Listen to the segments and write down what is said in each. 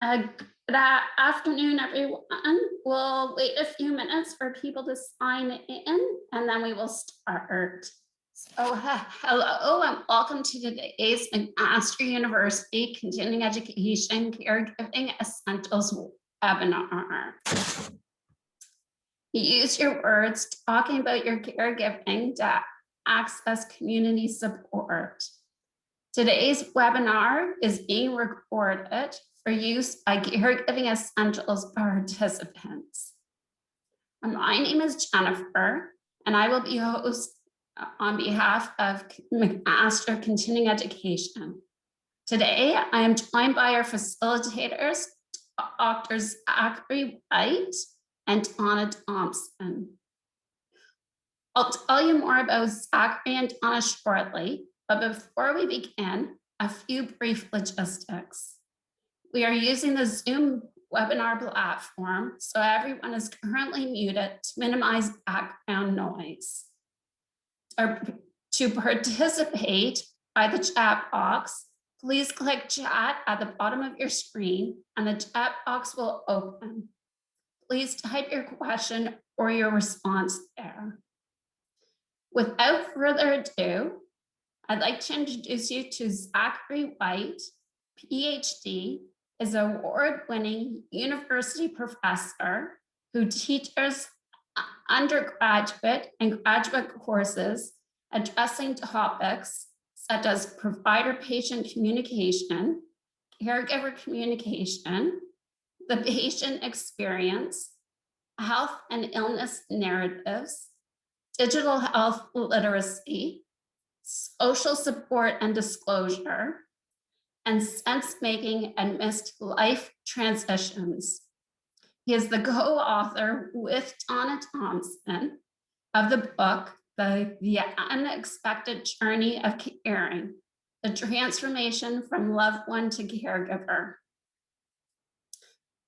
Good afternoon, everyone. We'll wait a few minutes for people to sign in and then we will start. So, hello and welcome to today's McMaster University Continuing Education Caregiving Essentials webinar. Use your words talking about your caregiving to access community support. Today's webinar is being recorded for use by Caregiving Essentials participants. My name is Jennifer, and I will be host on behalf of McMaster Continuing Education. Today, I am joined by our facilitators, Dr. Zachary and Donna Thomson. I'll tell you more about Zachary and Donna shortly, but before we begin, a few brief logistics. We are using the Zoom webinar platform, so everyone is currently muted to minimize background noise. To participate by the chat box, please click chat at the bottom of your screen and the chat box will open. Please type your question or your response there. Without further ado, I'd like to introduce you to Zachary White, PhD, is an award-winning university professor who teaches undergraduate and graduate courses addressing topics such as provider-patient communication, caregiver communication, the patient experience, health and illness narratives, digital health literacy, social support and disclosure, and sense-making amidst life transitions. He is the co-author with Donna Thomson of the book, The Unexpected Journey of Caring, the transformation from loved one to caregiver.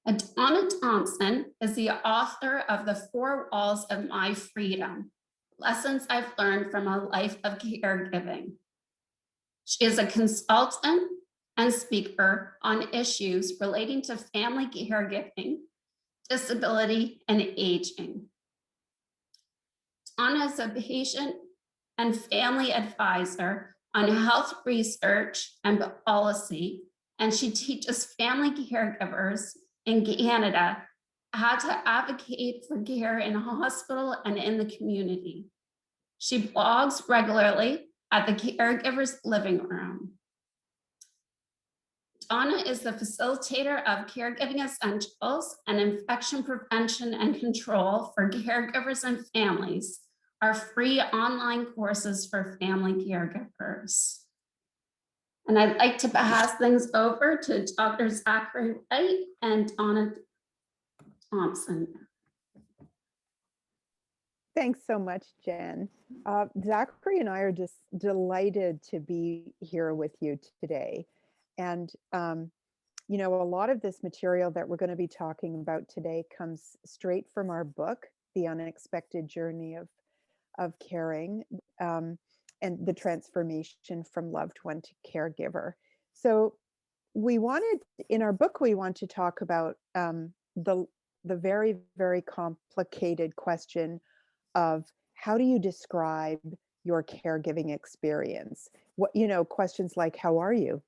And Donna Thomson is the author of The Four Walls of My Freedom, Lessons I've Learned from a Life of Caregiving. She is a consultant and speaker on issues relating to family caregiving, disability, and aging. Donna is a patient and family advisor on health research and policy, and she teaches family caregivers in Canada how to advocate for care in a hospital and in the community. She blogs regularly at the Caregivers Living Room. Donna is the facilitator of Caregiving Essentials and Infection Prevention and Control for Caregivers and Families, our free online courses for family caregivers. And I'd like to pass things over to Dr. Zachary White and Donna Thomson. Thanks so much, Jen. Zachary and I are just delighted to be here with you today. And, you know, a lot of this material that we're going to be talking about today comes straight from our book, The Unexpected Journey of Caring, and the transformation from loved one to caregiver. So we wanted, in our book, we want to talk about the very, very complicated question of how do you describe your caregiving experience? What, you know, questions like, how are you?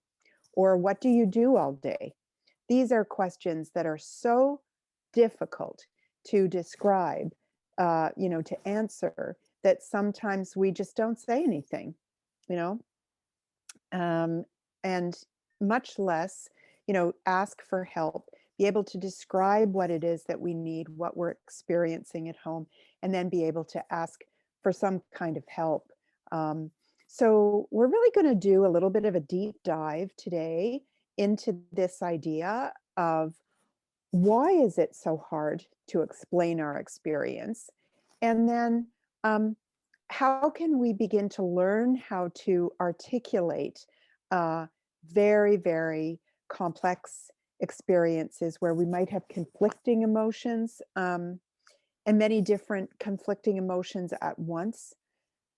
Or what do you do all day? These are questions that are so difficult to describe, you know, to answer, that sometimes we just don't say anything, you know, and much less, you know, ask for help, be able to describe what it is that we need, what we're experiencing at home, and then be able to ask for some kind of help. So we're really going to do a little bit of a deep dive today into this idea of why is it so hard to explain our experience? And then how can we begin to learn how to articulate very, very complex experiences where we might have conflicting emotions and many different conflicting emotions at once.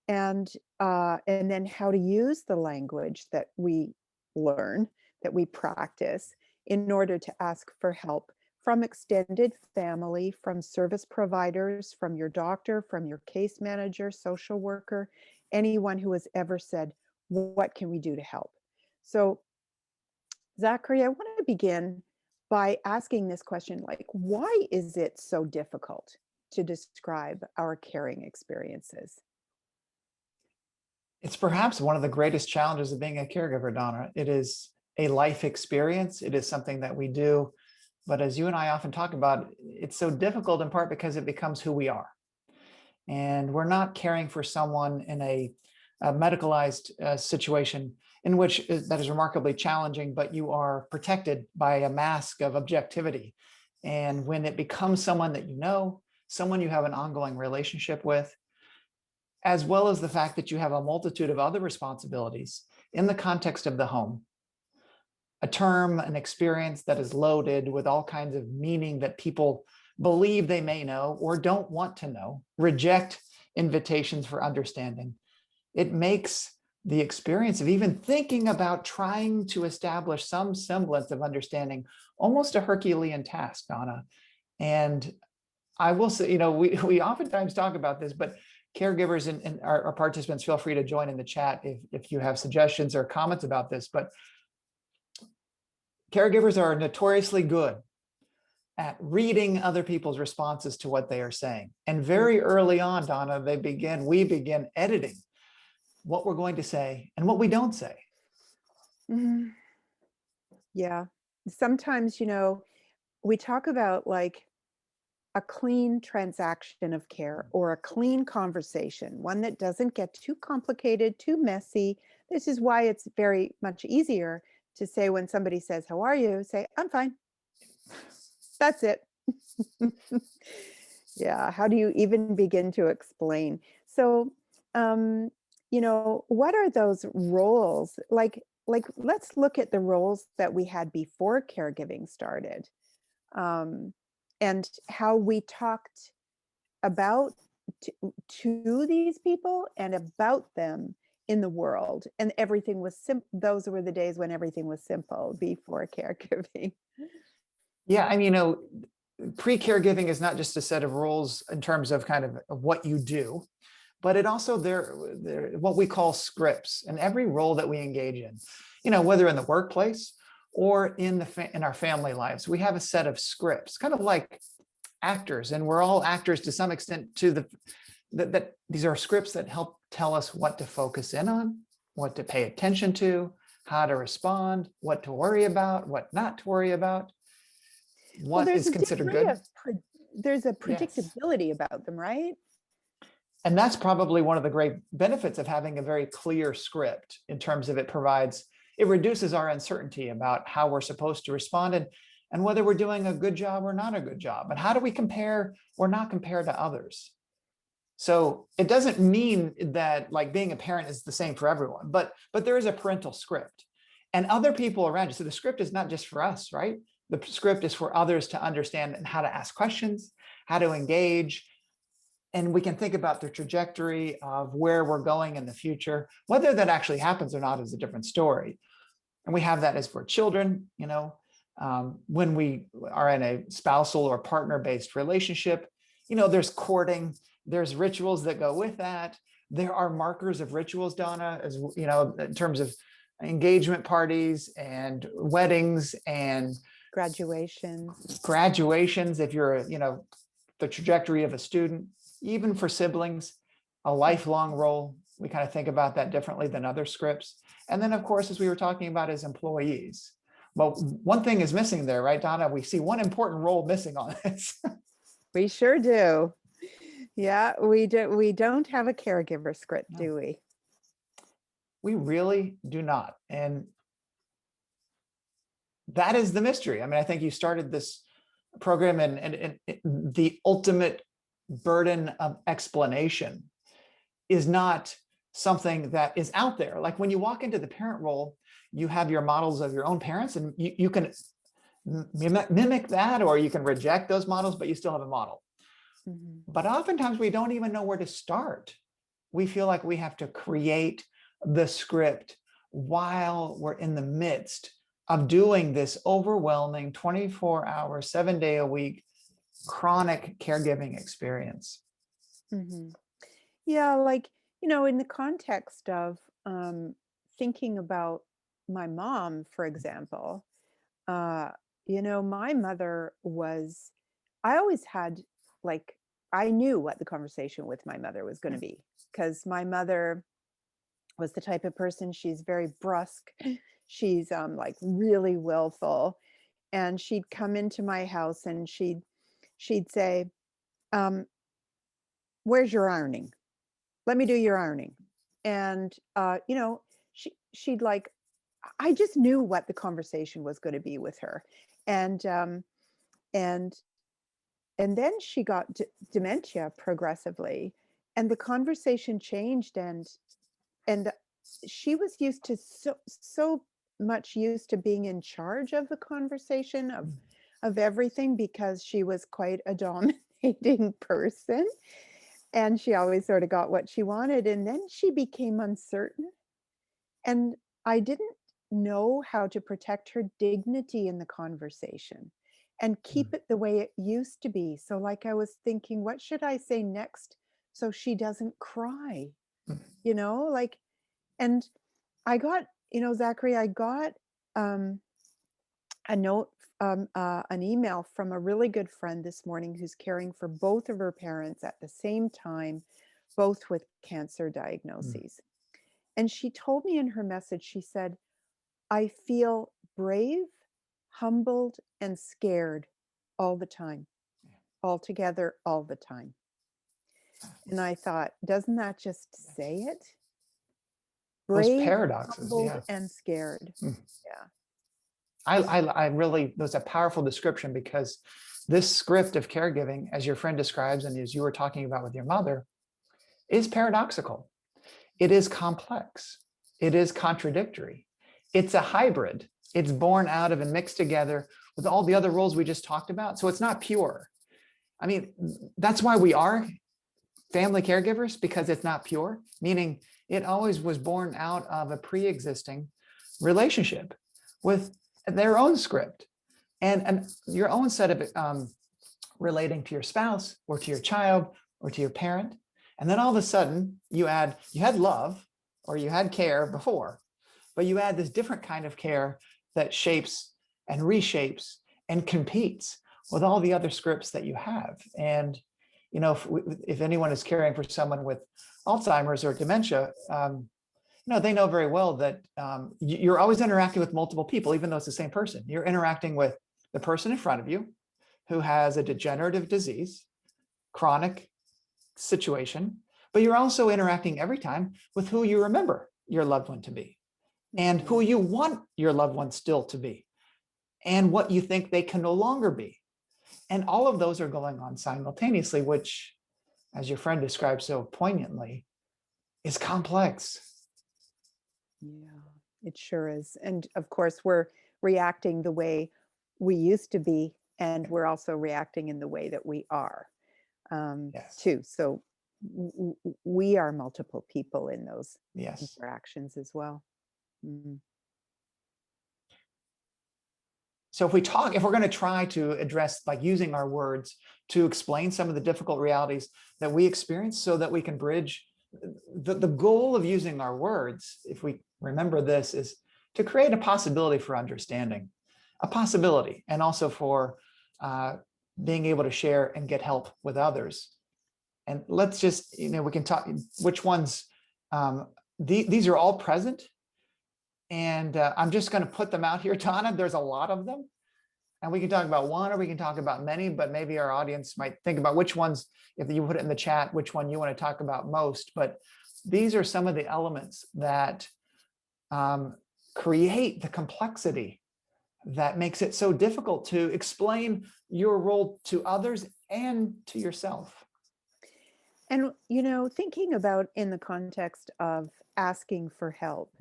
And then how to use the language that we learn, that we practice in order to ask for help from extended family, from service providers, from your doctor, from your case manager, social worker, anyone who has ever said, what can we do to help? So, Zachary, I want to begin by asking this question, like, why is it so difficult to describe our caring experiences? It's perhaps one of the greatest challenges of being a caregiver, Donna. It is a life experience. It is something that we do. But as you and I often talk about, it's so difficult in part because it becomes who we are. And we're not caring for someone in a medicalized situation in which that is remarkably challenging, but you are protected by a mask of objectivity. And when it becomes someone that you know, someone you have an ongoing relationship with, as well as the fact that you have a multitude of other responsibilities in the context of the home, a term, an experience that is loaded with all kinds of meaning that people believe they may know or don't want to know, reject invitations for understanding. It makes the experience of even thinking about trying to establish some semblance of understanding almost a Herculean task, Donna. And I will say, we oftentimes talk about this, but caregivers and our participants, feel free to join in the chat if you have suggestions or comments about this, but caregivers are notoriously good at reading other people's responses to what they are saying. And very early on, Donna, we begin editing what we're going to say and what we don't say. Mhm. Yeah. Sometimes, we talk about like a clean transaction of care or a clean conversation, one that doesn't get too complicated, too messy. This is why it's very much easier to say when somebody says, "How are you?" Say, "I'm fine." That's it. Yeah. How do you even begin to explain? So, what are those roles? Let's look at the roles that we had before caregiving started. And how we talked about to these people and about them in the world, and everything was simple. Those were the days when everything was simple before caregiving. Yeah, pre-caregiving is not just a set of rules in terms of kind of what you do, but it also they're what we call scripts. And every role that we engage in, whether in the workplace or in our family lives, we have a set of scripts, kind of like actors, and we're all actors to some extent. That these are scripts that help tell us what to focus in on, what to pay attention to, how to respond, what to worry about, what not to worry about, Well, what is considered good. There's a Yes. predictability about them, right? And that's probably one of the great benefits of having a very clear script in terms of it reduces our uncertainty about how we're supposed to respond and whether we're doing a good job or not a good job. And how do we compare or not compare to others? So it doesn't mean that like being a parent is the same for everyone, but there is a parental script and other people around you. So the script is not just for us, right? The script is for others to understand and how to ask questions, how to engage. And we can think about the trajectory of where we're going in the future. Whether that actually happens or not is a different story. And we have that as for children, when we are in a spousal or partner-based relationship, there's courting, there's rituals that go with that. There are markers of rituals, Donna, as in terms of engagement parties and weddings and Graduations. if you're, the trajectory of a student, even for siblings, a lifelong role. We kind of think about that differently than other scripts. And then, of course, as we were talking about as employees. Well, one thing is missing there, right, Donna? We see one important role missing on this. We sure do. Yeah, we do. We don't have a caregiver script, No, do we? we really do not. And that is the mystery. I think you started this program and the ultimate burden of explanation is not something that is out there. Like when you walk into the parent role, you have your models of your own parents and you can mimic that, or you can reject those models, but you still have a model. Mhm. But oftentimes we don't even know where to start. We feel like we have to create the script while we're in the midst of doing this overwhelming 24-hour, 7-day-a-week chronic caregiving experience. Mhm. Yeah, like, in the context of thinking about my mom, for example, uh, my mother was, I always had, like, I knew what the conversation with my mother was going to be, because my mother was the type of person, she's very brusque. She's like really willful. And she'd come into my house and she'd say, um, where's your ironing? Let me do your ironing. And she'd like, I just knew what the conversation was going to be with her. And and and then she got dementia progressively, and the conversation changed, and she was used to so much used to being in charge of the conversation of everything, because she was quite a dominating person, and she always sort of got what she wanted, and then she became uncertain, and I didn't know how to protect her dignity in the conversation and keep it the way it used to be. So, like, I was thinking, what should I say next so she doesn't cry? Like, and I got, Zachary, I got um, a note, an email from a really good friend this morning who's caring for both of her parents at the same time, both with cancer diagnoses. And she told me in her message, she said, I feel brave, humbled, and scared all the time, all together, all the time. And I thought, doesn't that just say it? Those Brave, paradoxes, humbled, yeah. and scared. Mm. Yeah. I really, that was a powerful description, because this script of caregiving, as your friend describes, and as you were talking about with your mother, is paradoxical. It is complex. It is contradictory. It's a hybrid. It's born out of and mixed together with all the other roles we just talked about. So it's not pure. I mean, that's why we are family caregivers, because it's not pure, meaning it always was born out of a pre-existing relationship with their own script and your own set of relating to your spouse or to your child or to your parent. And then all of a sudden you had love or you had care before, but you add this different kind of care that shapes and reshapes and competes with all the other scripts that you have. And if anyone is caring for someone with Alzheimer's or dementia, they know very well that you're always interacting with multiple people, even though it's the same person. You're interacting with the person in front of you who has a degenerative disease, chronic situation, but you're also interacting every time with who you remember your loved one to be and who you want your loved one still to be and what you think they can no longer be. And all of those are going on simultaneously, which, as your friend described so poignantly, is complex. Yeah, it sure is. And of course, we're reacting the way we used to be, and we're also reacting in the way that we are, Yes. too. So we are multiple people in those Yes. interactions as well. Mm. So if we're going to try to address, like, using our words to explain some of the difficult realities that we experience so that we can bridge, the goal of using our words, if we remember this, is to create a possibility for understanding, a possibility, and also for being able to share and get help with others. And let's just, we can talk which ones, these are all present. And I'm just going to put them out here, Donna. There's a lot of them. And we can talk about one or we can talk about many, but maybe our audience might think about which ones, if you put it in the chat, which one you want to talk about most. But these are some of the elements that create the complexity that makes it so difficult to explain your role to others and to yourself. And, thinking about in the context of asking for help,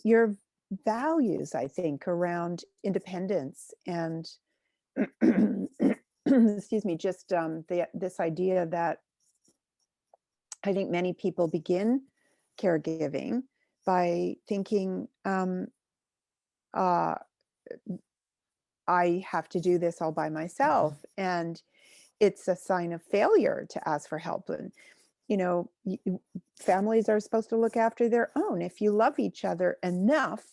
your values, I think, around independence and excuse me, just this idea that I think many people begin caregiving by thinking, I have to do this all by myself. And it's a sign of failure to ask for help. And, families are supposed to look after their own. If you love each other enough,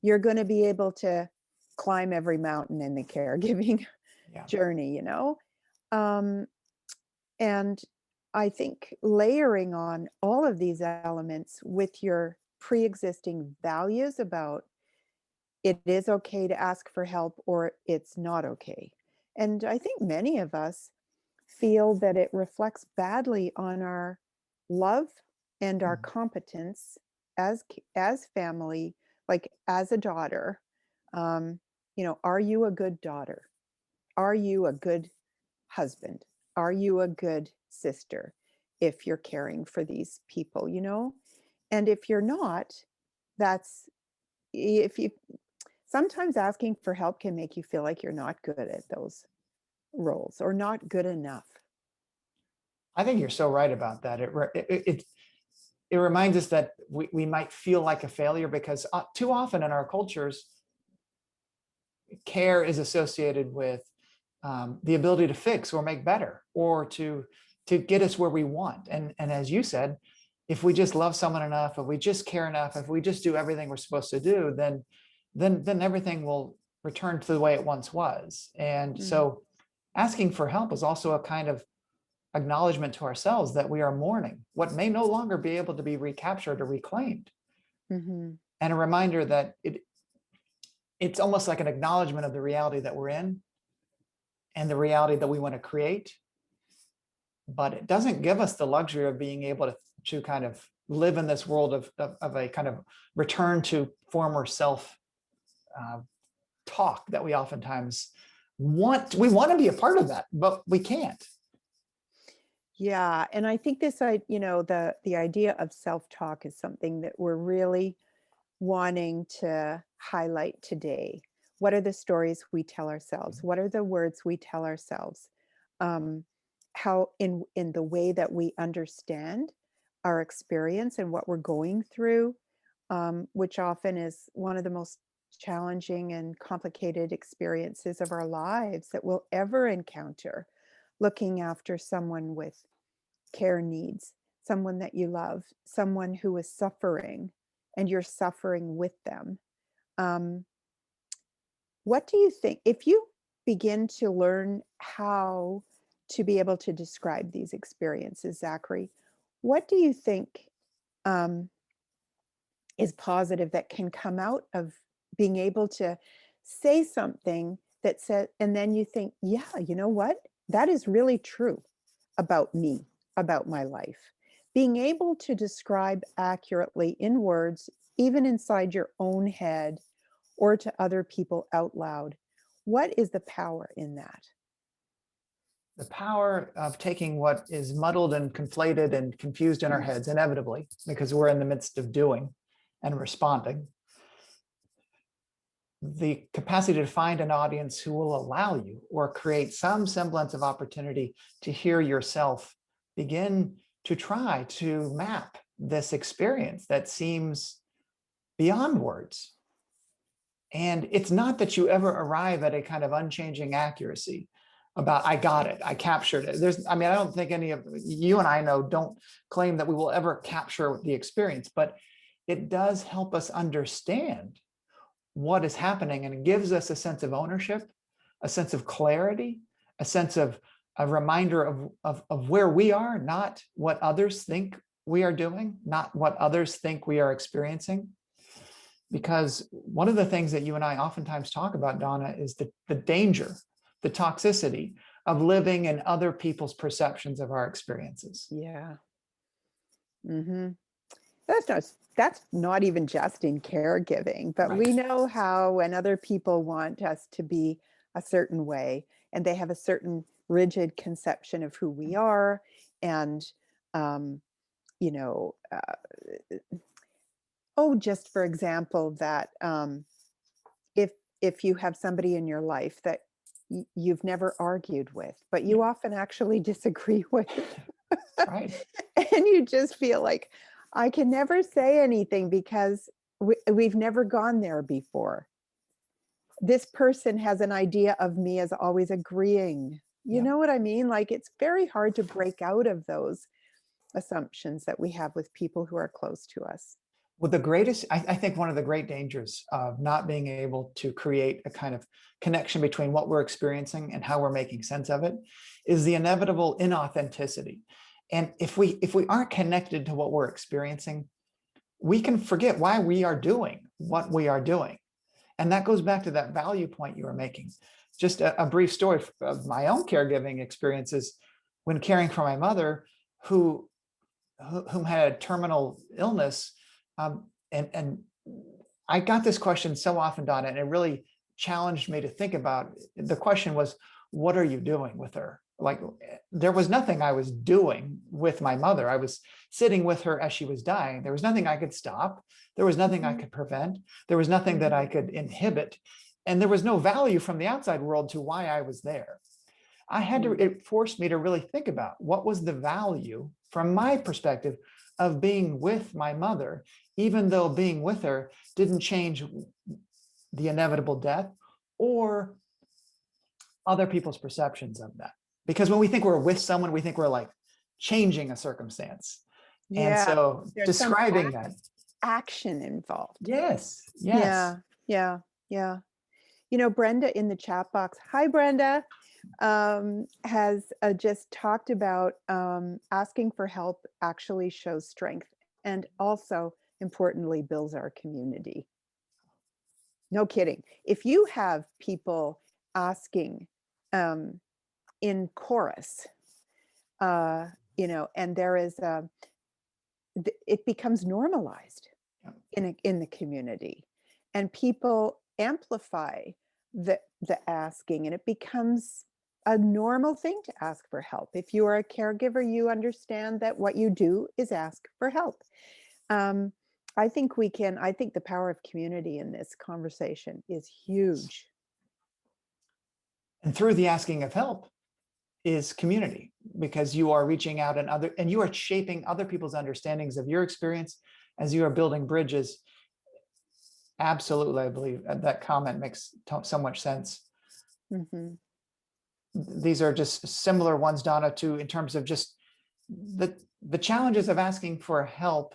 you're going to be able to climb every mountain in the caregiving Yeah. journey. Um, and I think layering on all of these elements with your pre-existing values about it is okay to ask for help or it's not okay. And I think many of us feel that it reflects badly on our love and our competence as family, like as a daughter. um, are you a good daughter? Are you a good husband? Are you a good sister if you're caring for these people? And if you're not, that's if you sometimes asking for help can make you feel like you're not good at those roles or not good enough. I think you're so right about that. It reminds us that we might feel like a failure because too often in our cultures, care is associated with the ability to fix or make better or to get us where we want. And as you said, if we just love someone enough, if we just care enough, if we just do everything we're supposed to do, then everything will return to the way it once was. And so asking for help is also a kind of acknowledgement to ourselves that we are mourning what may no longer be able to be recaptured or reclaimed. Mm-hmm. And a reminder that it's almost like an acknowledgement of the reality that we're in and the reality that we want to create. But it doesn't give us the luxury of being able to kind of live in this world of a kind of return to former self talk that we oftentimes want. We want to be a part of that, but we can't. Yeah, and I think the idea of self-talk is something that we're really wanting to highlight today. What are the stories we tell ourselves? What are the words we tell ourselves? How in the way that we understand our experience and what we're going through, which often is one of the most challenging and complicated experiences of our lives that we'll ever encounter. Looking after someone with care needs, someone that you love, someone who is suffering, and you're suffering with them. What do you think, if you begin to learn how to be able to describe these experiences, Zachary, what do you think is positive that can come out of being able to say something that said, and then you think, yeah, you know what? That is really true about me, about my life. Being able to describe accurately in words, even inside your own head or to other people out loud. What is the power in that? The power of taking what is muddled and conflated and confused in our heads, inevitably, because we're in the midst of doing and responding. The capacity to find an audience who will allow you or create some semblance of opportunity to hear yourself begin to try to map this experience that seems beyond words. And it's not that you ever arrive at a kind of unchanging accuracy about, I got it, I captured it. I don't think any of you and I don't claim that we will ever capture the experience, but it does help us understand what is happening, and it gives us a sense of ownership, a sense of clarity, a sense of a reminder of where we are, not what others think we are doing, not what others think we are experiencing. Because one of the things that you and I oftentimes talk about, Donna, is the danger, the toxicity of living in other people's perceptions of our experiences. Yeah. Mm-hmm. That's not even just in caregiving, but Right. we know how when other people want us to be a certain way and they have a certain rigid conception of who we are. And, just for example, that if you have somebody in your life that you've never argued with, but you often actually disagree with, Right. and you just feel like, I can never say anything because we've never gone there before. this person has an idea of me as always agreeing. You Yeah. know what I mean? Like, it's very hard to break out of those assumptions that we have with people who are close to us. Well, the greatest, I think one of the great dangers of not being able to create a kind of connection between what we're experiencing and how we're making sense of it is the inevitable inauthenticity. And if we aren't connected to what we're experiencing, we can forget why we are doing what we are doing. And that goes back to that value point you were making. Just a brief story of my own caregiving experiences when caring for my mother, whom had a terminal illness. And I got this question so often, Donna, and it really challenged me to think about. The question was, what are you doing with her? Like, there was nothing I was doing with my mother. I was sitting with her as she was dying. There was nothing I could stop. There was nothing I could prevent. There was nothing that I could inhibit. And there was no value from the outside world to why I was there. It forced me to really think about what was the value from my perspective of being with my mother, even though being with her didn't change the inevitable death or other people's perceptions of that. Because when we think we're with someone, we think we're like changing a circumstance. And Yeah, so there's some describing that. action involved. Yes. Yeah. You know, Brenda in the chat box, hi Brenda, has just talked about asking for help actually shows strength and also importantly builds our community. No kidding. If you have people asking in chorus, you know, and there is it becomes normalized in the community, and people amplify the asking, and it becomes a normal thing to ask for help. If you are a caregiver, you understand that what you do is ask for help. I think the power of community in this conversation is huge. And through the asking of help is community, because you are reaching out and you are shaping other people's understandings of your experience as you are building bridges. Absolutely, I believe that comment makes so much sense. These are just similar ones, Donna, in terms of just the challenges of asking for help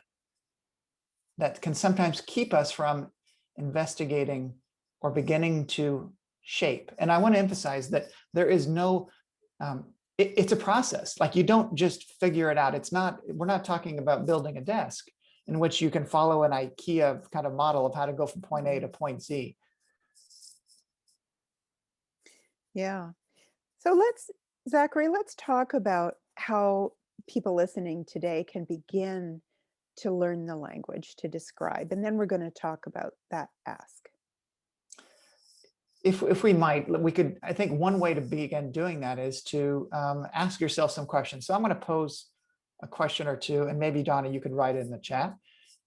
that can sometimes keep us from investigating or beginning to shape. And I want to emphasize that there is no, it's a process. Like, you don't just figure it out. We're not talking about building a desk in which you can follow an IKEA kind of model of how to go from point A to point Z. Yeah. So Zachary, let's talk about how people listening today can begin to learn the language to describe. And then we're going to talk about that ask. If we might, I think one way to begin doing that is to ask yourself some questions. So I'm going to pose a question or two, and maybe Donna, you could write it in the chat.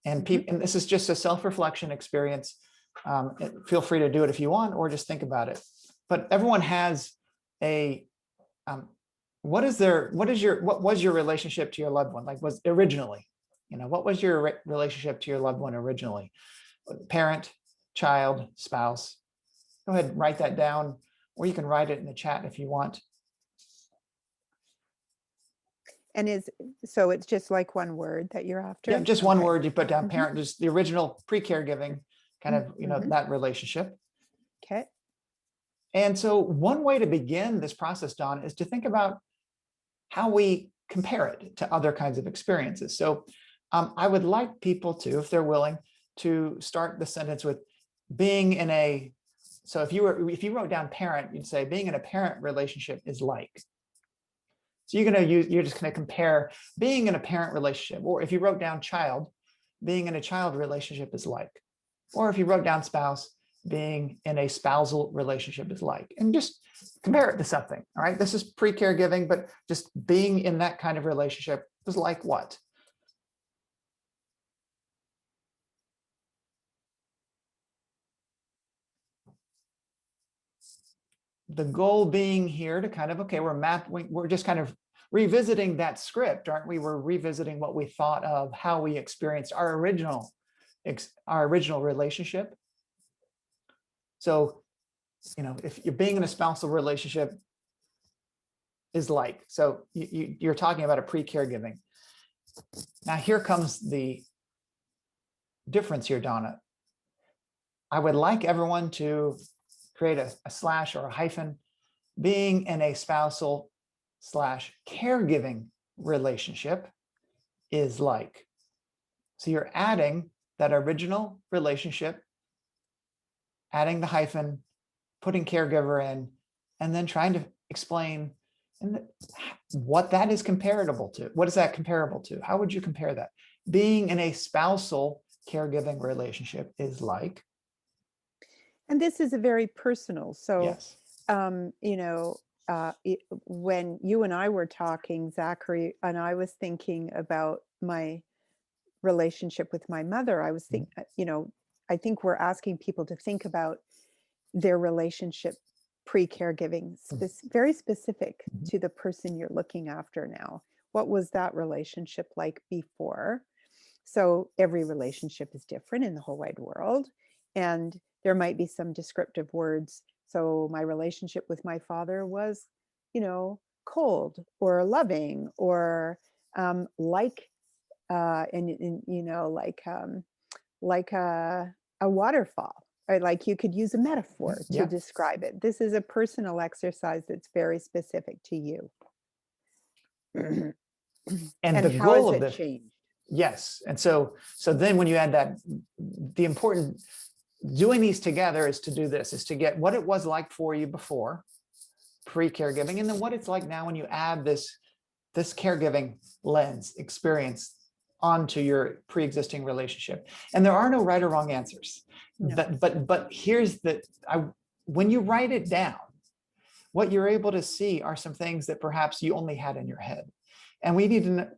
And and this is just a self-reflection experience. Feel free to do it if you want, or just think about it. But everyone has what was your relationship to your loved one? Like, was originally, what was your relationship to your loved one originally? Parent, child, spouse. Go ahead and write that down, or you can write it in the chat if you want. And so it's just like one word that you're after? Yeah, just one word you put down, parent, just the original pre-caregiving kind of, that relationship. Okay. And so one way to begin this process, Dawn, is to think about how we compare it to other kinds of experiences. So I would like people to, if they're willing, to start the sentence with being in a, so if you wrote down parent, you'd say being in a parent relationship is like. So you're just going to compare being in a parent relationship. Or if you wrote down child, being in a child relationship is like. Or if you wrote down spouse, being in a spousal relationship is like. And just compare it to something. All right. This is pre-caregiving, but just being in that kind of relationship is like what? The goal being here to kind of, okay, we're just kind of revisiting that script, aren't we? We're revisiting what we thought of, how we experienced our original relationship. So if you're being in a spousal relationship is like, so you're talking about a pre-caregiving. Now here comes the difference here, Donna. I would like everyone to create a slash or a hyphen, being in a spousal / caregiving relationship is like. So you're adding that original relationship, adding the hyphen, putting caregiver in, and then trying to explain what that is comparable to. What is that comparable to? How would you compare that? Being in a spousal caregiving relationship is like. And this is a very personal. So, Yes. when you and I were talking, Zachary, and I was thinking about my relationship with my mother, I was thinking, I think we're asking people to think about their relationship pre-caregiving, very specific to the person you're looking after now. What was that relationship like before? So every relationship is different in the whole wide world. And there might be some descriptive words. So my relationship with my father was, cold or loving or like a waterfall, or like you could use a metaphor to describe it. This is a personal exercise that's very specific to you. And the how goal has of it this, changed? yes. And so then when you add that, the important doing these together is to do this, is to get what it was like for you before pre-caregiving, and then what it's like now when you add this caregiving lens experience onto your pre-existing relationship. And there are no right or wrong answers. No. But here's when you write it down, what you're able to see are some things that perhaps you only had in your head. And we need to,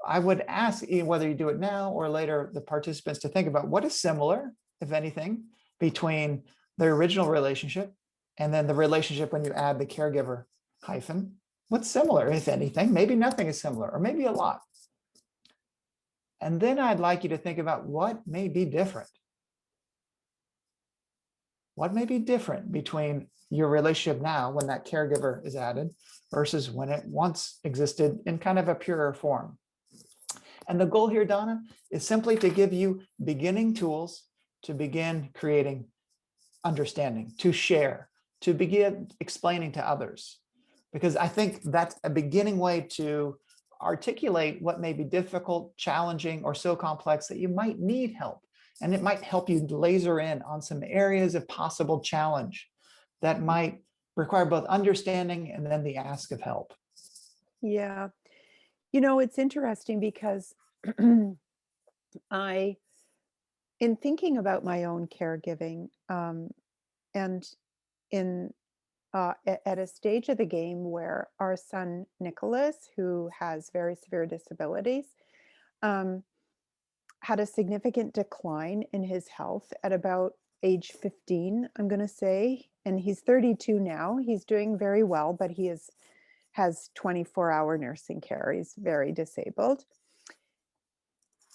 I would ask, whether you do it now or later, the participants to think about what is similar, if anything, between the original relationship and then the relationship when you add the caregiver hyphen. What's similar, if anything? Maybe nothing is similar, or maybe a lot. And then I'd like you to think about what may be different. What may be different between your relationship now when that caregiver is added versus when it once existed in kind of a purer form. And the goal here, Donna, is simply to give you beginning tools to begin creating understanding, to share, to begin explaining to others. Because I think that's a beginning way to articulate what may be difficult, challenging, or so complex that you might need help. And it might help you laser in on some areas of possible challenge that might require both understanding and then the ask of help. Yeah. It's interesting because in thinking about my own caregiving, and at a stage of the game where our son Nicholas, who has very severe disabilities, had a significant decline in his health at about age 15, I'm going to say, and he's 32 now. He's doing very well, but he has 24-hour nursing care. He's very disabled.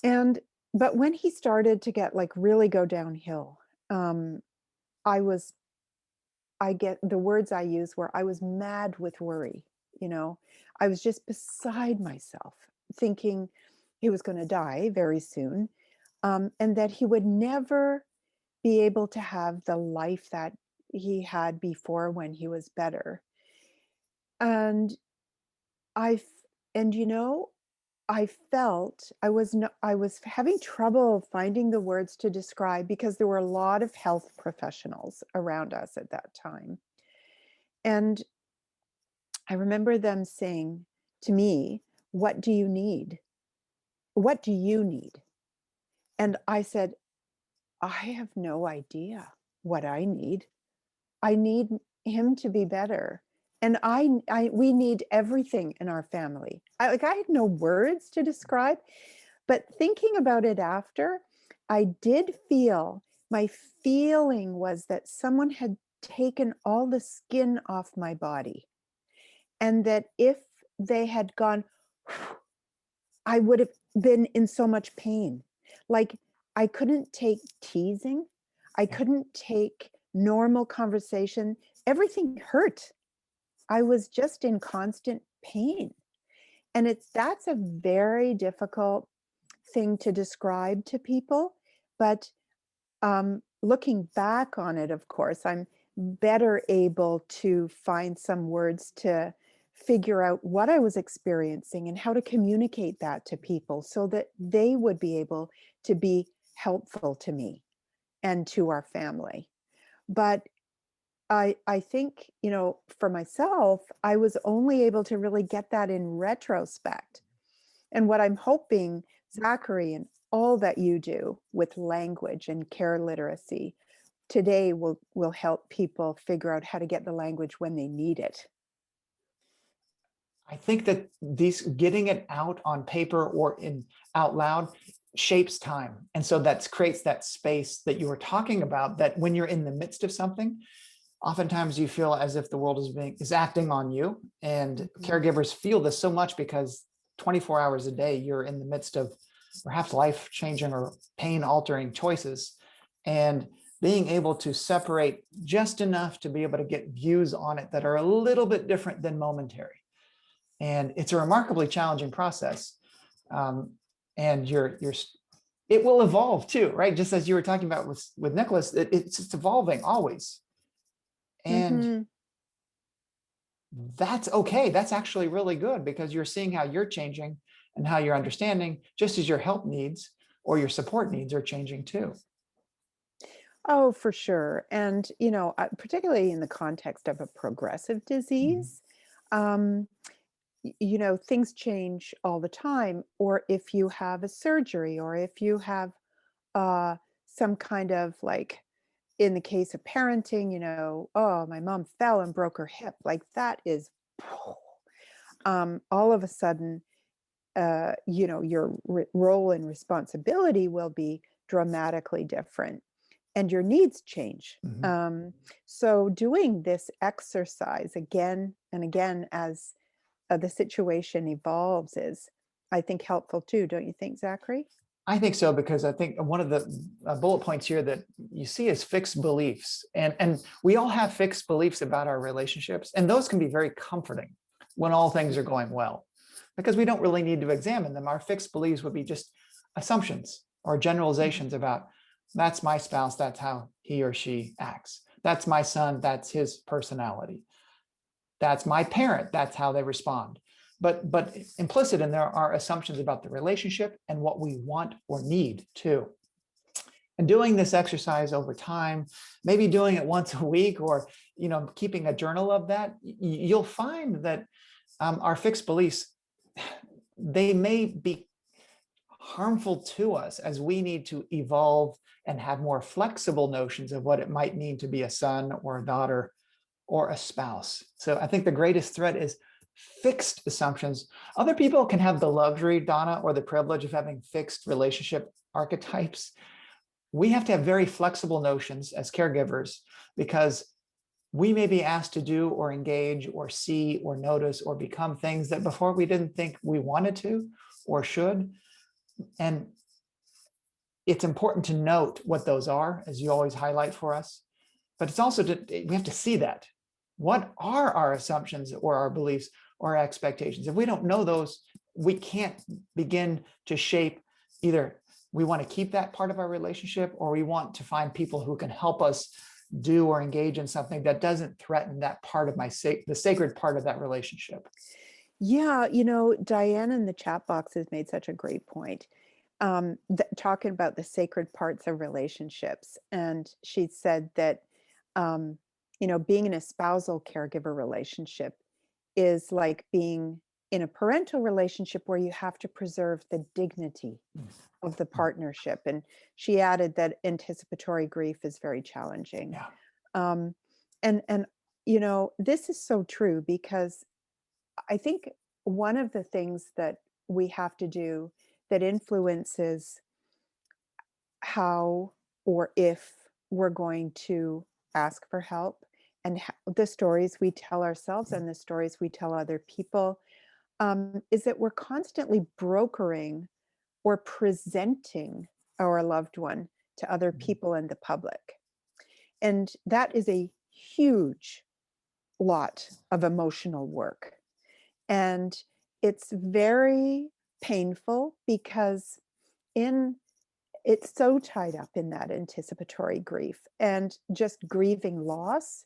But when he started to get really go downhill, the words I use were, I was mad with worry. I was just beside myself, thinking he was going to die very soon, and that he would never be able to have the life that he had before when he was better. And I felt I was having trouble finding the words to describe, because there were a lot of health professionals around us at that time. And I remember them saying to me, "What do you need? What do you need?" And I said, "I have no idea what I need. I need him to be better. And we need everything in our family." I had no words to describe, but thinking about it after, I did feel, my feeling was that someone had taken all the skin off my body, and that if they had gone, I would have been in so much pain. Like, I couldn't take teasing. I couldn't take normal conversation, everything hurt. I was just in constant pain. And that's a very difficult thing to describe to people. But looking back on it, of course, I'm better able to find some words to figure out what I was experiencing and how to communicate that to people so that they would be able to be helpful to me and to our family. But I think, for myself, I was only able to really get that in retrospect. And what I'm hoping, Zachary, and all that you do with language and care literacy today will help people figure out how to get the language when they need it. I think that these getting it out on paper or in out loud shapes time. And so that creates that space that you were talking about, that when you're in the midst of something, oftentimes you feel as if the world is acting on you. And caregivers feel this so much because 24 hours a day, you're in the midst of perhaps life-changing or pain-altering choices. And being able to separate just enough to be able to get views on it that are a little bit different than momentary. And it's a remarkably challenging process. And it will evolve too, right? Just as you were talking about with Nicholas, it's evolving always. And that's okay. That's actually really good because you're seeing how you're changing and how you're understanding, just as your help needs or your support needs are changing too. Oh, for sure. And, particularly in the context of a progressive disease, things change all the time. Or if you have a surgery, or if you have some kind of, like, in the case of parenting, oh, my mom fell and broke her hip. Like, that is all of a sudden, your role and responsibility will be dramatically different and your needs change. So doing this exercise again and again as the situation evolves is, I think, helpful too. Don't you think, Zachary? I think so, because I think one of the bullet points here that you see is fixed beliefs. And we all have fixed beliefs about our relationships, and those can be very comforting when all things are going well, because we don't really need to examine them. Our fixed beliefs would be just assumptions or generalizations about, that's my spouse, that's how he or she acts. That's my son, that's his personality. That's my parent, that's how they respond. But implicit in there are assumptions about the relationship and what we want or need too. And doing this exercise over time, maybe doing it once a week, or keeping a journal of that, you'll find that our fixed beliefs, they may be harmful to us as we need to evolve and have more flexible notions of what it might mean to be a son or a daughter or a spouse. So I think the greatest threat is fixed assumptions. Other people can have the luxury, Donna, or the privilege of having fixed relationship archetypes. We have to have very flexible notions as caregivers, because we may be asked to do or engage or see or notice or become things that before we didn't think we wanted to or should. And it's important to note what those are, as you always highlight for us. But it's also, we have to see that. What are our assumptions or our beliefs or our expectations? If we don't know those, we can't begin to shape either we want to keep that part of our relationship, or we want to find people who can help us do or engage in something that doesn't threaten that part of the sacred part of that relationship. Yeah, Diane in the chat box has made such a great point, talking about the sacred parts of relationships. And she said that, being in a spousal caregiver relationship is like being in a parental relationship where you have to preserve the dignity of the partnership. And she added that anticipatory grief is very challenging. Yeah. And this is so true, because I think one of the things that we have to do that influences how or if we're going to ask for help, and the stories we tell ourselves and the stories we tell other people, is that we're constantly brokering or presenting our loved one to other people and the public. And that is a huge lot of emotional work. And it's very painful because it's so tied up in that anticipatory grief and just grieving loss.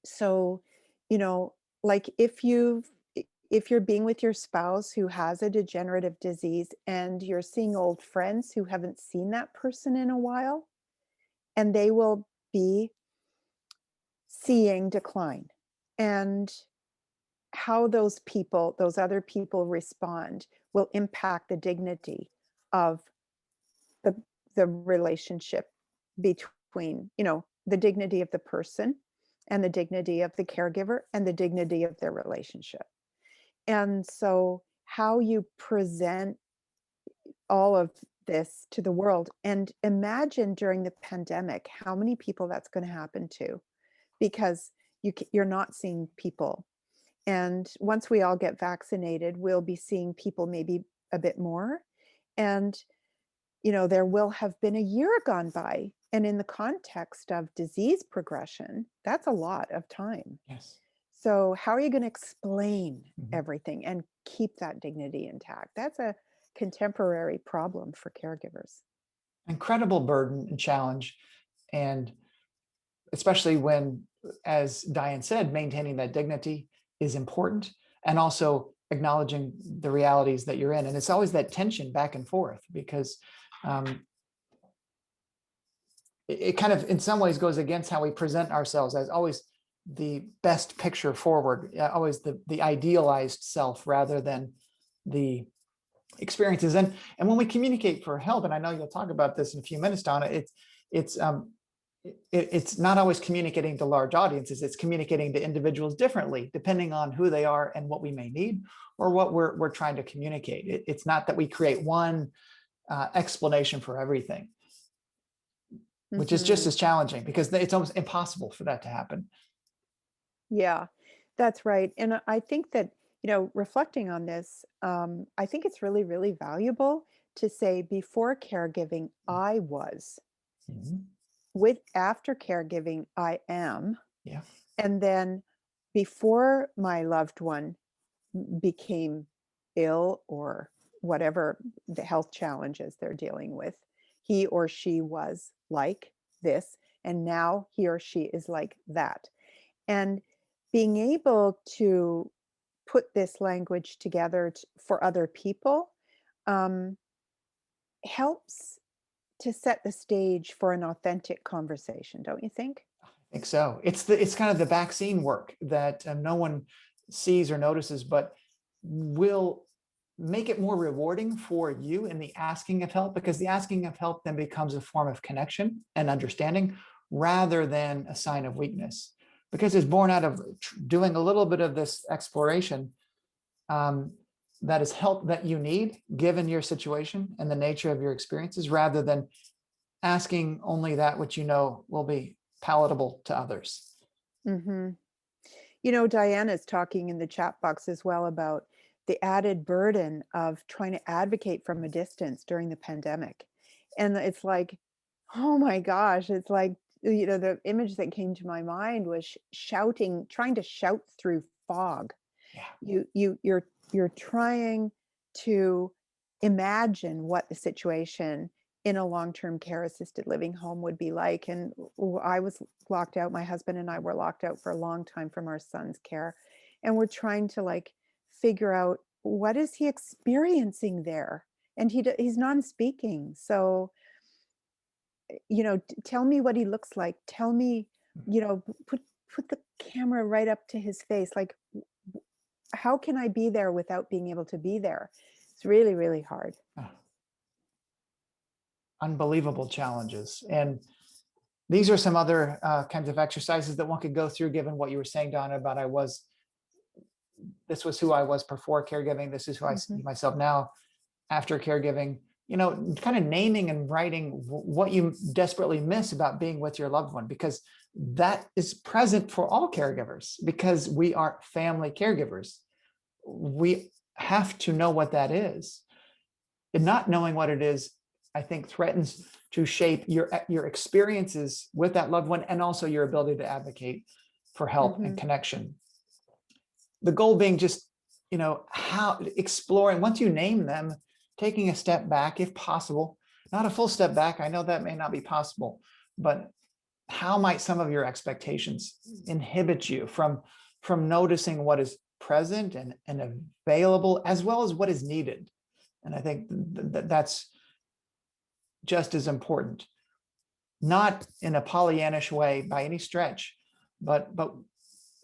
So, you know, like if you're being with your spouse who has a degenerative disease and you're seeing old friends who haven't seen that person in a while, and they will be seeing decline, and how those other people respond will impact the dignity of the relationship between, the dignity of the person and the dignity of the caregiver and the dignity of their relationship. And so how you present all of this to the world, and imagine during the pandemic how many people that's going to happen to, because you're not seeing people. And once we all get vaccinated, we'll be seeing people maybe a bit more. And, there will have been a year gone by. And in the context of disease progression, that's a lot of time. Yes. So how are you going to explain Mhm. everything and keep that dignity intact? That's a contemporary problem for caregivers. Incredible burden and challenge. And especially when, as Diane said, maintaining that dignity is important, and also acknowledging the realities that you're in. And it's always that tension back and forth, because it kind of in some ways goes against how we present ourselves as always the best picture forward, always the idealized self rather than the experiences. And when we communicate for help, and I know you'll talk about this in a few minutes, Donna, it's not always communicating to large audiences. It's communicating to individuals differently, depending on who they are and what we may need or what we're trying to communicate. It's not that we create one explanation for everything, which is just as challenging, because it's almost impossible for that to happen. Yeah, that's right. And I think that, reflecting on this, I think it's really, really valuable to say before caregiving, I was. Mhm. After caregiving, I am. Yeah. And then before my loved one became ill or whatever the health challenges they're dealing with, he or she was like this, and now he or she is like that. And being able to put this language together for other people helps to set the stage for an authentic conversation, don't you think? I think so. It's kind of the vaccine work that no one sees or notices, but will make it more rewarding for you in the asking of help, because the asking of help then becomes a form of connection and understanding rather than a sign of weakness, because it's born out of doing a little bit of this exploration that is help that you need given your situation and the nature of your experiences, rather than asking only that which you know will be palatable to others. Mm-hmm. Diana's talking in the chat box as well about the added burden of trying to advocate from a distance during the pandemic. And it's like, oh my gosh, it's like, the image that came to my mind was shouting, trying to shout through fog. Yeah. You're trying to imagine what the situation in a long-term care assisted living home would be like. And I was locked out. My husband and I were locked out for a long time from our son's care. And we're trying to figure out, what is he experiencing there? And he's non-speaking. So, tell me what he looks like. Tell me, put the camera right up to his face. Like, how can I be there without being able to be there? It's really, really hard. Unbelievable challenges. And these are some other kinds of exercises that one could go through, given what you were saying, Donna, about this was who I was before caregiving. This is who I see myself now after caregiving. Kind of naming and writing what you desperately miss about being with your loved one, because that is present for all caregivers, because we are family caregivers. We have to know what that is. And not knowing what it is I think threatens to shape your experiences with that loved one and also your ability to advocate for help and connection. The goal being just, how exploring, once you name them, taking a step back if possible, not a full step back. I know that may not be possible, but how might some of your expectations inhibit you from noticing what is present and available as well as what is needed? And I think that's just as important, not in a Pollyannish way by any stretch, but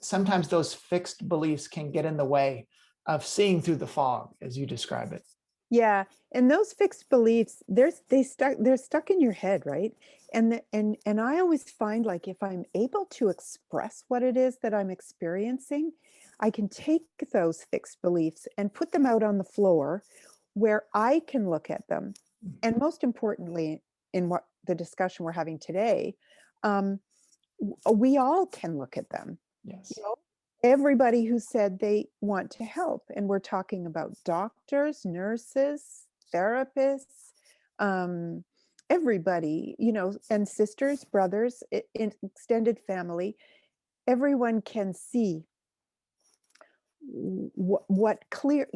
sometimes those fixed beliefs can get in the way of seeing through the fog, as you describe it. Yeah, and those fixed beliefs, they're stuck in your head, right? And I always find, like, if I'm able to express what it is that I'm experiencing, I can take those fixed beliefs and put them out on the floor where I can look at them. And most importantly, in what the discussion we're having today, we all can look at them. Yes. Everybody who said they want to help, and we're talking about doctors, nurses, therapists, everybody, and sisters, brothers, extended family. Everyone can see what clear,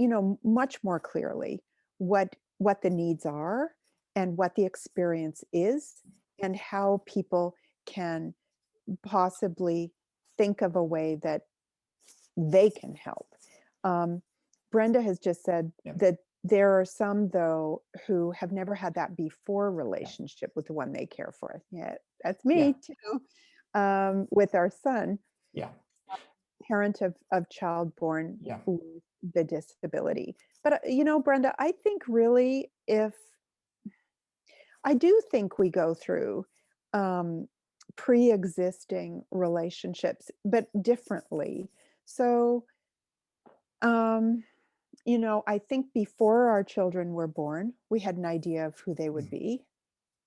much more clearly what the needs are and what the experience is, and how people can possibly think of a way that they can help. Brenda has just said that there are some, though, who have never had that before relationship with the one they care for. Yeah, that's me too, with our son. Yeah. Parent of child born Yeah. with the disability. But, Brenda, I think really I do think we go through pre-existing relationships, but differently. So, I think before our children were born, we had an idea of who they would be.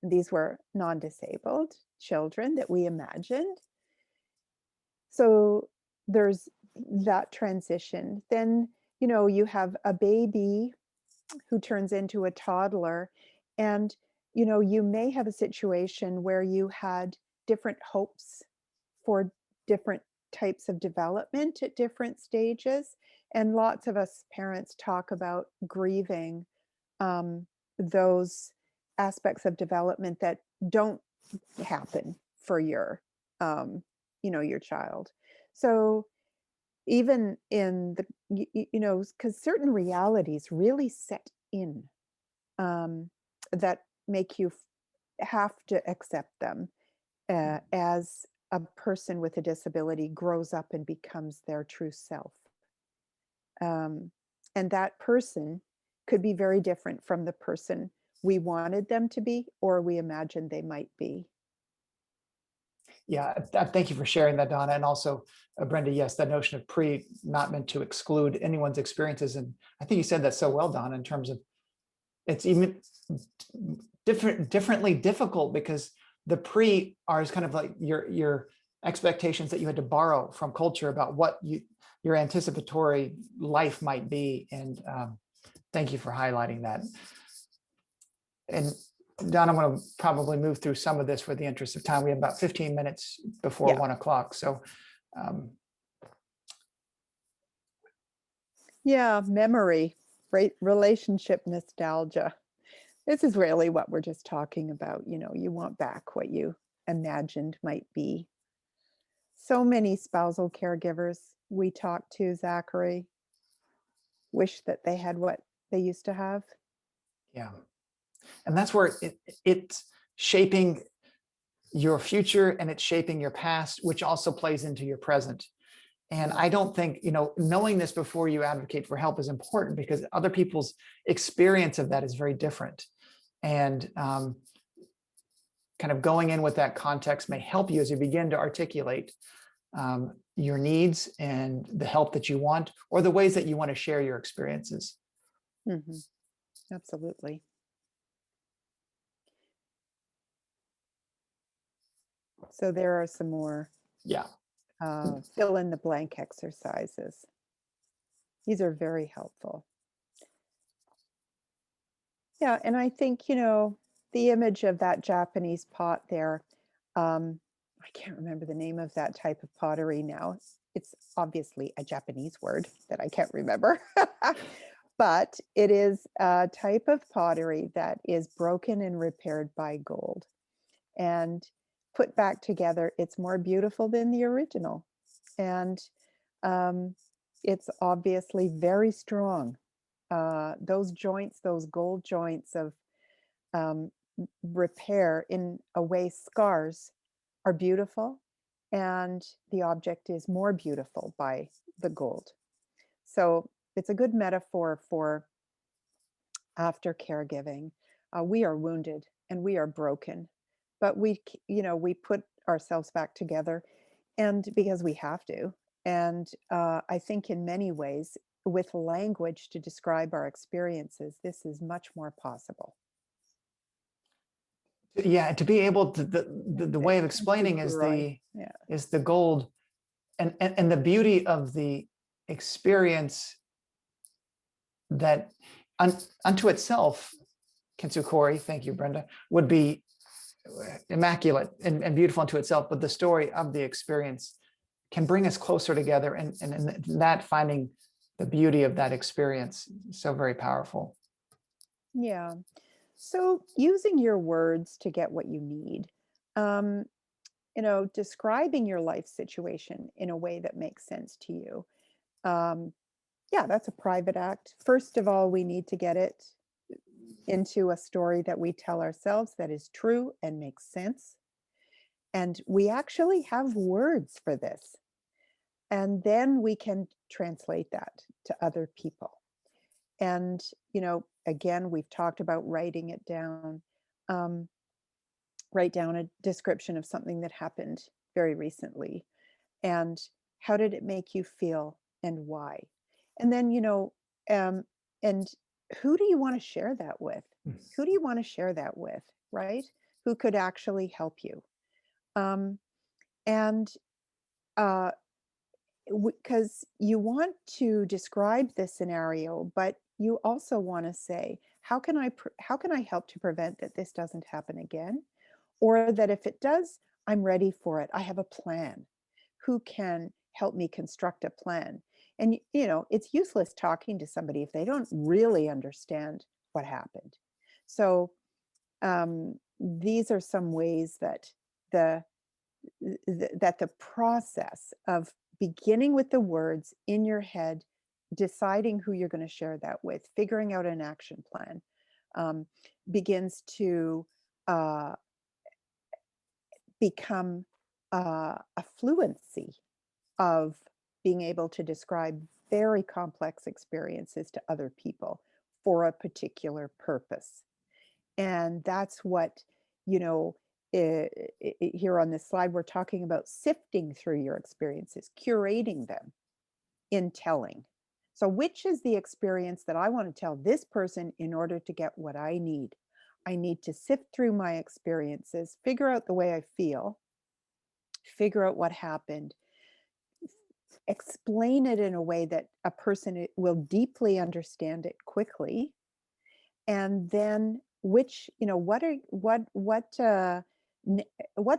These were non-disabled children that we imagined. So there's that transition. Then, you have a baby who turns into a toddler, and, you may have a situation where you had different hopes for different types of development at different stages. And lots of us parents talk about grieving those aspects of development that don't happen for your your child. So even in the because certain realities really set in that make you have to accept them as a person with a disability grows up and becomes their true self. And that person could be very different from the person we wanted them to be or we imagined they might be. Yeah, thank you for sharing that, Donna. And also, Brenda, yes, that notion of pre, not meant to exclude anyone's experiences. And I think you said that so well, Donna, in terms of it's even differently difficult because the pre are kind of like your expectations that you had to borrow from culture about what your anticipatory life might be. And thank you for highlighting that. And Don, I'm going to probably move through some of this for the interest of time. We have about 15 minutes before 1 o'clock. So yeah, memory, right? Relationship nostalgia. This is really what we're just talking about. You want back what you imagined might be. So many spousal caregivers we talk to, Zachary, wish that they had what they used to have. Yeah. And that's where it's shaping your future and it's shaping your past, which also plays into your present. And I don't think, knowing this before you advocate for help is important because other people's experience of that is very different. And kind of going in with that context may help you as you begin to articulate your needs and the help that you want, or the ways that you want to share your experiences. Mm-hmm. Absolutely. So there are some more fill in the blank exercises. These are very helpful. Yeah, and I think, the image of that Japanese pot there. I can't remember the name of that type of pottery now. It's obviously a Japanese word that I can't remember. But it is a type of pottery that is broken and repaired by gold. And put back together, it's more beautiful than the original. And it's obviously very strong. Those joints, those gold joints of repair, in a way, scars, are beautiful. And the object is more beautiful by the gold. So it's a good metaphor for after caregiving. We are wounded and we are broken, but we put ourselves back together, and because we have to. And I think in many ways, with language to describe our experiences, this is much more possible. Yeah, to be able to, the way of explaining is the gold and the beauty of the experience that unto itself, Kintsukuroi, thank you, Brenda, would be immaculate and beautiful unto itself, but the story of the experience can bring us closer together, and that finding the beauty of that experience, so very powerful. Yeah. So using your words to get what you need, describing your life situation in a way that makes sense to you. Yeah, that's a private act. First of all, we need to get it into a story that we tell ourselves that is true and makes sense. And we actually have words for this. And then we can translate that to other people. And, again, we've talked about writing it down. Write down a description of something that happened very recently. And how did it make you feel and why? And then, and who do you want to share that with? Who do you want to share that with, right? Who could actually help you? And because you want to describe the scenario, but you also want to say, how can I help to prevent that this doesn't happen again? Or that if it does, I'm ready for it. I have a plan. Who can help me construct a plan? And it's useless talking to somebody if they don't really understand what happened. So these are some ways that the process of beginning with the words in your head, deciding who you're going to share that with, figuring out an action plan, begins to become a fluency of being able to describe very complex experiences to other people for a particular purpose. And that's what, here on this slide, we're talking about sifting through your experiences, curating them in telling. So which is the experience that I want to tell this person in order to get what I need? I need to sift through my experiences, figure out the way I feel, figure out what happened, explain it in a way that a person will deeply understand it quickly, and then what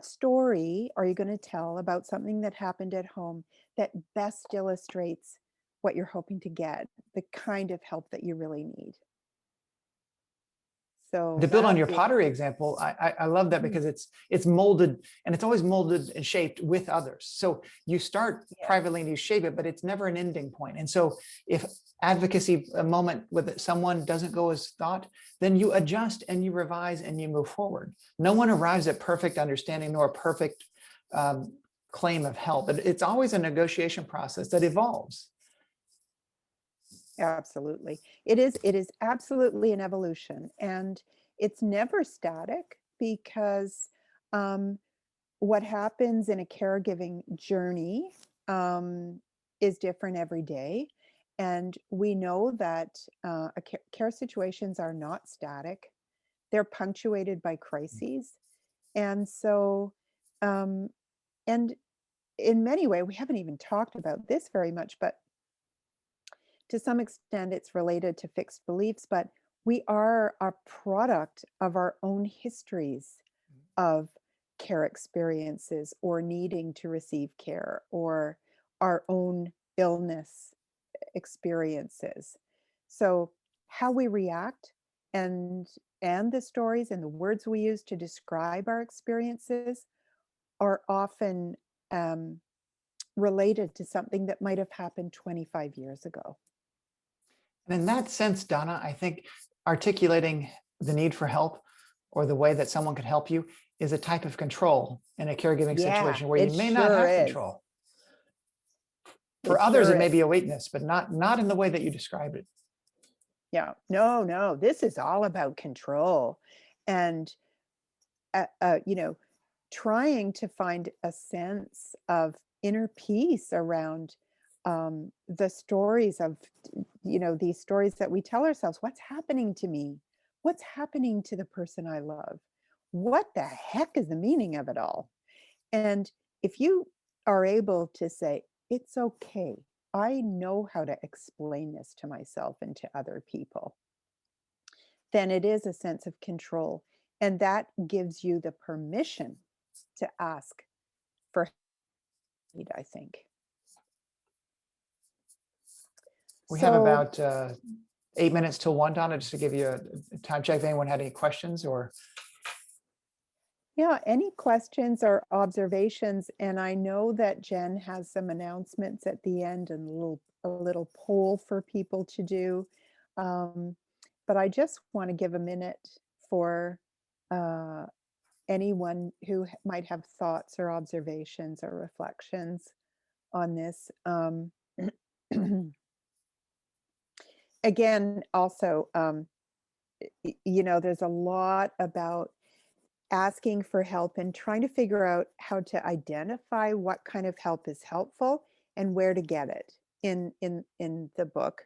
story are you going to tell about something that happened at home that best illustrates what you're hoping to get, the kind of help that you really need? So to build on your pottery example, I love that because it's molded, and it's always molded and shaped with others. So you start privately and you shape it, but it's never an ending point. And so if advocacy a moment with someone doesn't go as thought, then you adjust and you revise and you move forward. No one arrives at perfect understanding nor a perfect claim of help. It's always a negotiation process that evolves. Absolutely. It is absolutely an evolution, and it's never static, because what happens in a caregiving journey is different every day. And we know that care situations are not static. They're punctuated by crises. And so, and in many ways, we haven't even talked about this very much, but to some extent it's related to fixed beliefs. But We are a product of our own histories of care experiences or needing to receive care or our own illness experiences. So how we react and the stories and the words we use to describe our experiences are often related to something that might have happened 25 years ago. And in that sense, Donna, I think articulating the need for help or the way that someone could help you is a type of control in a caregiving Yeah, situation where you it may not sure have is. control. For It others, sure it may is. be a weakness, but not in the way that you described it. Yeah, no, this is all about control and, you know, trying to find a sense of inner peace around the stories of, you know, these stories that we tell ourselves. What's happening to me? What's happening to the person I love? What the heck is the meaning of it all? And if you are able to say, it's okay, I know how to explain this to myself and to other people, then it is a sense of control. And that gives you the permission to ask for help, I think. We have So, about 8 minutes till 1, Donna, just to give you a time check if anyone had any questions or. yeah, any questions or observations? And I know that Jen has some announcements at the end and a little poll for people to do. But I just want to give a minute for anyone who might have thoughts or observations or reflections on this. Again, also, you know, there's a lot about asking for help and trying to figure out how to identify what kind of help is helpful and where to get it in the book.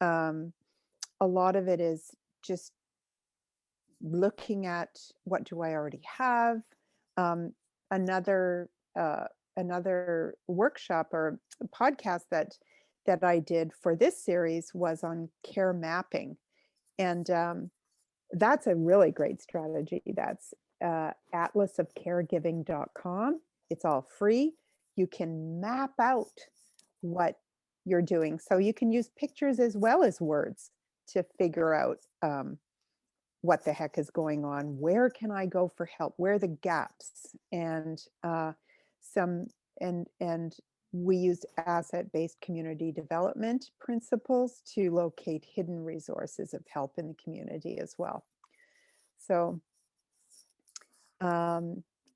A lot of it is just looking at what do I already have. Another workshop or podcast that I did for this series was on care mapping, and that's a really great strategy. That's atlasofcaregiving.com. It's all free. You can map out what you're doing. So you can use pictures as well as words to figure out what the heck is going on. Where can I go for help? Where are the gaps? And we used asset-based community development principles to locate hidden resources of help in the community as well. So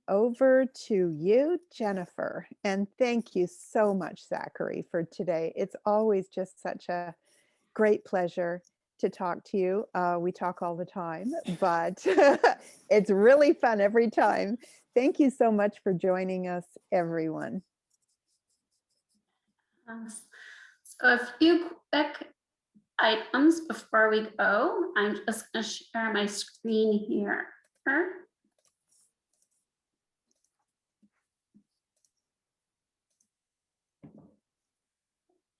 over to you, Jennifer. And thank you so much, Zachary, for today. It's always just such a great pleasure to talk to you. We talk all the time, but it's really fun every time. Thank you so much for joining us, everyone. So a few quick items before we go. I'm just going to share my screen here.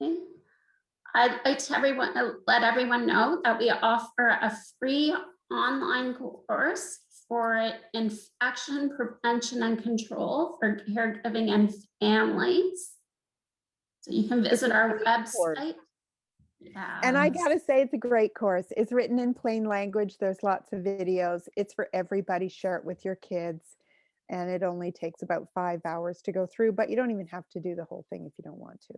Okay. I'd like to let everyone know that we offer a free online course for infection prevention and control for caregiving and families. So you can visit our website. Yeah. And I gotta say, it's a great course. It's written in plain language. There's lots of videos. It's for everybody. Share it with your kids. And it only takes about 5 hours to go through, but you don't even have to do the whole thing if you don't want to.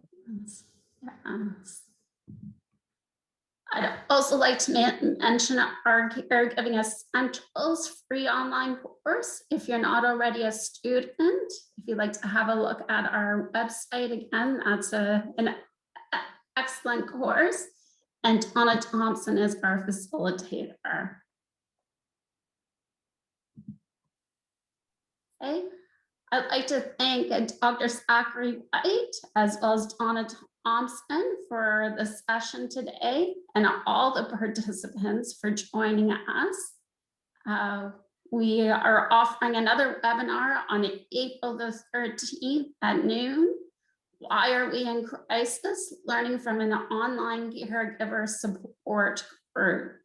I'd also like to mention our Caregiving Essentials free online course. If you're not already a student, if you'd like to have a look at our website again, that's an excellent course. And Donna Thomson is our facilitator. Okay. I'd like to thank Dr. Zachary White as well as Donna Thomson for the session today and all the participants for joining us. We are offering another webinar on April the 13th at noon. Why are we in crisis? Learning from an online caregiver support group.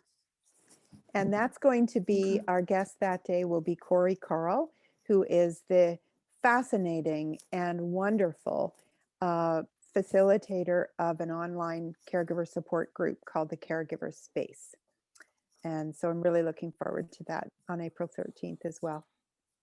And that's going to be, our guest that day will be Corey Carl, who is the fascinating and wonderful facilitator of an online caregiver support group called the Caregiver Space. And so I'm really looking forward to that on April 13th as well.